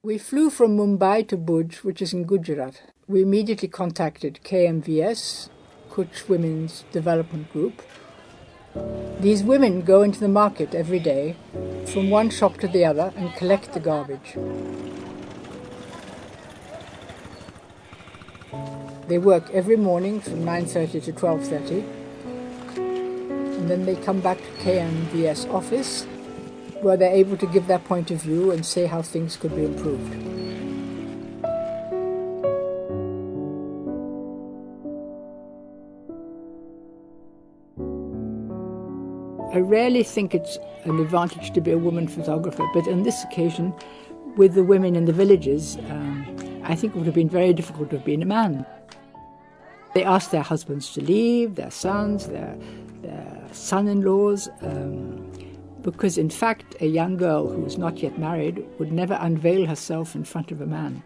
We flew from Mumbai to Bhuj, which is in Gujarat. We immediately contacted KMVS, Kutch Women's Development Group. These women go into the market every day, from one shop to the other, and collect the garbage. They work every morning from 9:30 to 12:30, and then they come back to KMVS office, where they're able to give their point of view and say how things could be improved. I rarely think it's an advantage to be a woman photographer, but on this occasion, with the women in the villages, I think it would have been very difficult to have been a man. They asked their husbands to leave, their sons, their son-in-laws, because in fact a young girl who was not yet married would never unveil herself in front of a man.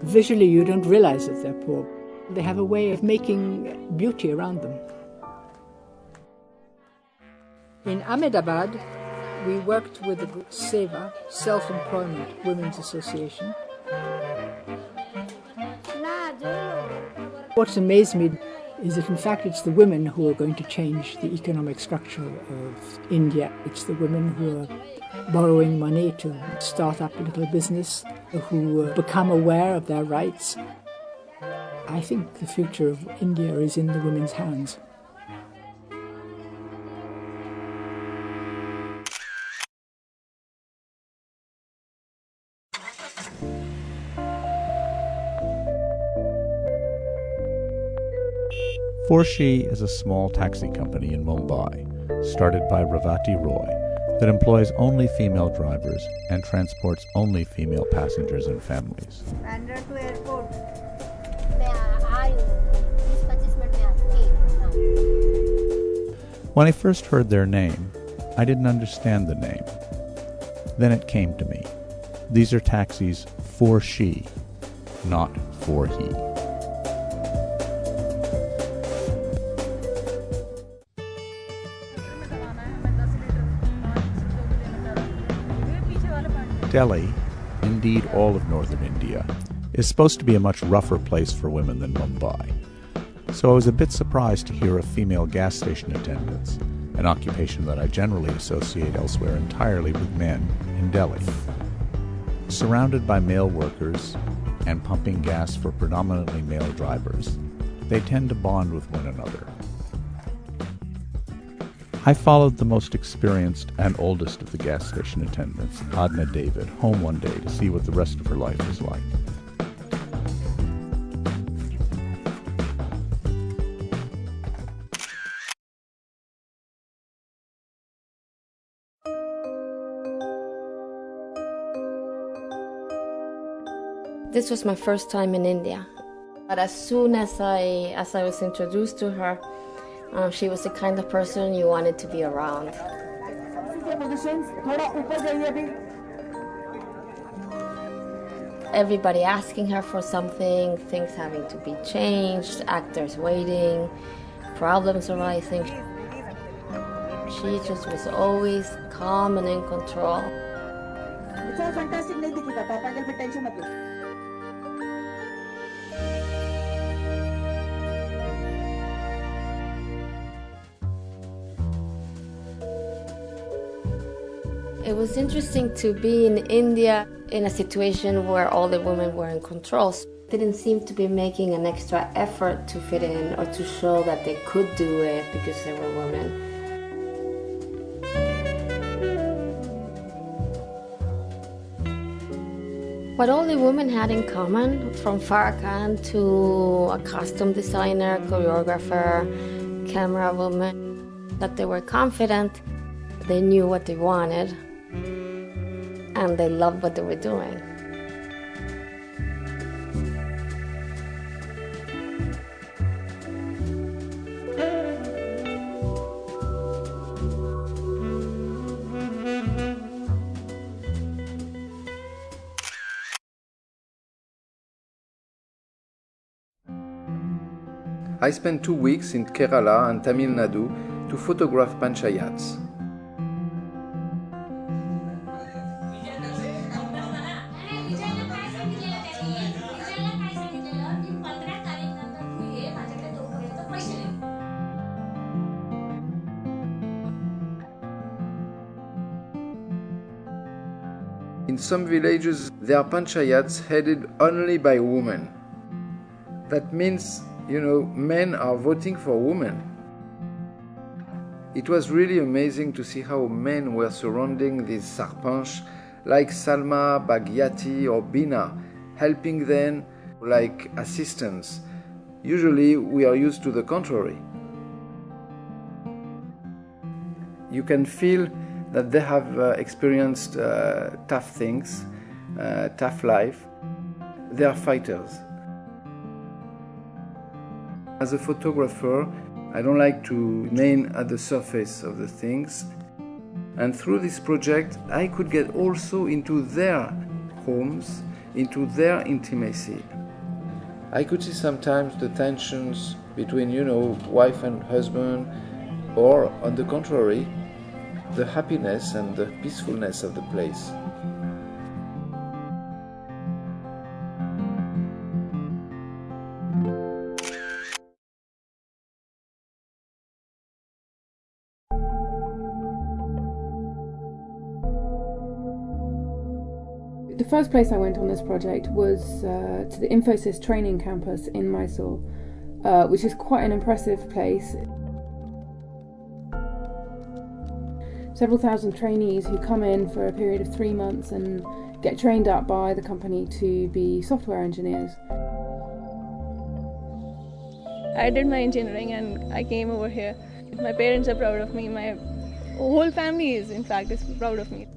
Visually you don't realize that they're poor. They have a way of making beauty around them. In Ahmedabad, we worked with the SEVA, Self-Employment Women's Association. What's amazed me is that in fact it's the women who are going to change the economic structure of India. It's the women who are borrowing money to start up a little business, who become aware of their rights. I think the future of India is in the women's hands. Forshi is a small taxi company in Mumbai, started by Ravati Roy, that employs only female drivers and transports only female passengers and families. When I first heard their name, I didn't understand the name. Then it came to me. These are taxis for she, not for he. Delhi, indeed all of northern India, is supposed to be a much rougher place for women than Mumbai. So I was a bit surprised to hear of female gas station attendants, an occupation that I generally associate elsewhere entirely with men in Delhi. Surrounded by male workers and pumping gas for predominantly male drivers, they tend to bond with one another. I followed the most experienced and oldest of the gas station attendants, Adna David, home one day to see what the rest of her life was like. This was my first time in India. But as soon as I was introduced to her, she was the kind of person you wanted to be around. Everybody asking her for something, things having to be changed, actors waiting, problems arising. She just was always calm and in control. It's all fantastic. नहीं दिखेगा पापा के लिए tension मत लो. It was interesting to be in India in a situation where all the women were in control. They didn't seem to be making an extra effort to fit in or to show that they could do it because they were women. What all the women had in common, from Farrakhan to a costume designer, choreographer, camera woman, that they were confident, they knew what they wanted, and they loved what they were doing. I spent 2 weeks in Kerala and Tamil Nadu to photograph panchayats. In some villages, there are panchayats headed only by women. That means, men are voting for women. It was really amazing to see how men were surrounding these sarpanch, like Salma, Bhagyati or Bina, helping them like assistants. Usually we are used to the contrary. You can feel that they have experienced tough things, tough life. They are fighters. As a photographer, I don't like to remain at the surface of the things. And through this project, I could get also into their homes, into their intimacy. I could see sometimes the tensions between, wife and husband, or on the contrary, the happiness and the peacefulness of the place. The first place I went on this project was to the Infosys training campus in Mysore, which is quite an impressive place. Several thousand trainees who come in for a period of 3 months and get trained up by the company to be software engineers. I did my engineering and I came over here. My parents are proud of me. My whole family is, in fact, proud of me.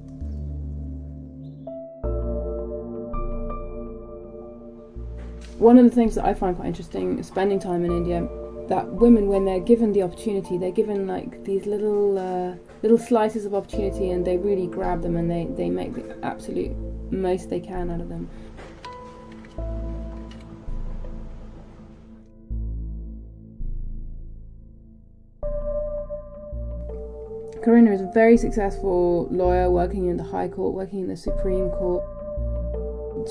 One of the things that I find quite interesting is spending time in India, that women, when they're given the opportunity, they're given like these little slices of opportunity, and they really grab them and they make the absolute most they can out of them. Karina is a very successful lawyer working in the High Court, working in the Supreme Court.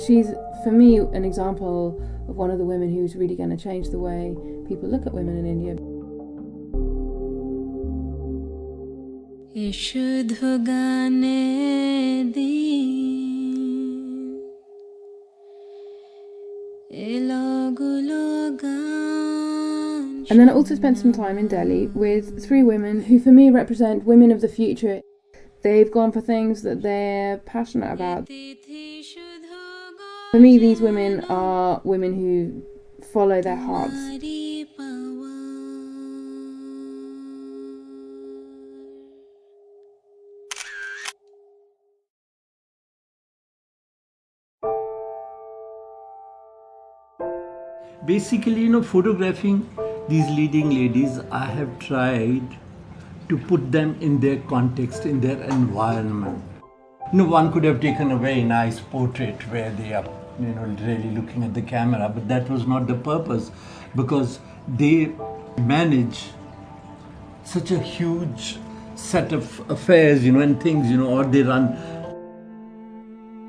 She's, for me, an example of one of the women who's really going to change the way people look at women in India. And then I also spent some time in Delhi with 3 women who for me represent women of the future. They've gone for things that they're passionate about. For me, these women are women who follow their hearts. Basically, photographing these leading ladies, I have tried to put them in their context, in their environment. One could have taken a very nice portrait where they are, really looking at the camera, but that was not the purpose, because they manage such a huge set of affairs, and things, or they run.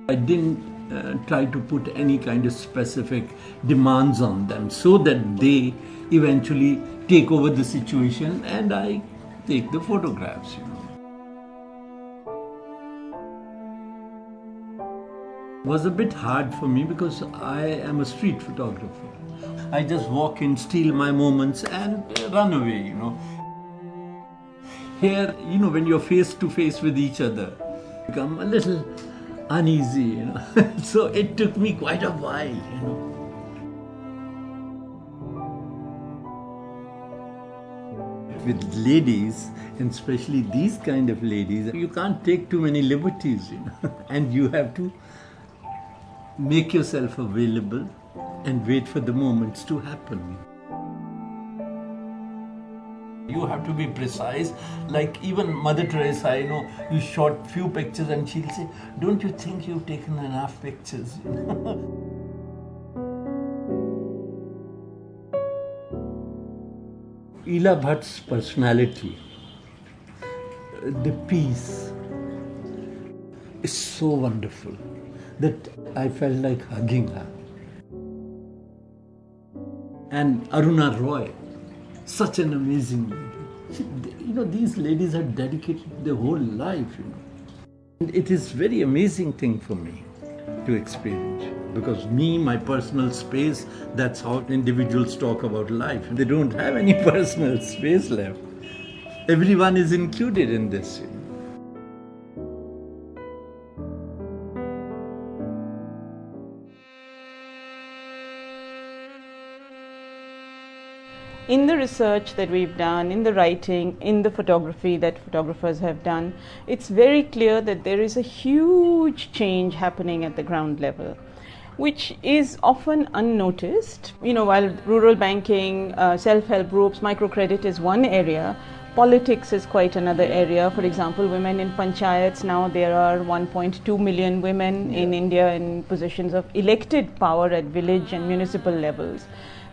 I didn't try to put any kind of specific demands on them so that they eventually take over the situation and I take the photographs, It was a bit hard for me because I am a street photographer. I just walk in, steal my moments and run away, Here, when you're face to face with each other, you become a little uneasy, So it took me quite a while, with ladies, and especially these kind of ladies, you can't take too many liberties, and you have to make yourself available and wait for the moments to happen. You have to be precise. Like even Mother Teresa, you shot few pictures and she'll say, "Don't you think you've taken enough pictures?" Ela Bhatt's personality, the peace, is so wonderful that I felt like hugging her. And Aruna Roy, such an amazing lady. These ladies have dedicated their whole life, And it is very amazing thing for me to experience. Because my personal space, that's how individuals talk about life. They don't have any personal space left. Everyone is included in this. In the research that we've done, in the writing, in the photography that photographers have done, it's very clear that there is a huge change happening at the ground level, which is often unnoticed. While rural banking, self-help groups, microcredit is one area, politics is quite another area. For example, women in panchayats, now there are 1.2 million women in India in positions of elected power at village and municipal levels.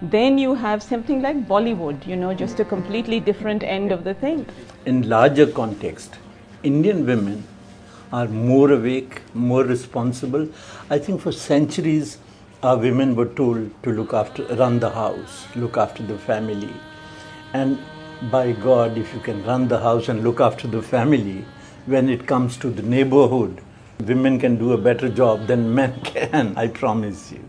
Then you have something like Bollywood, just a completely different end of the thing. In larger context, Indian women are more awake, more responsible. I think for centuries, our women were told to run the house, look after the family. And by God, if you can run the house and look after the family, when it comes to the neighborhood, women can do a better job than men can, I promise you.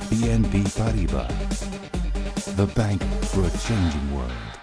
BNP Paribas, the bank for a changing world.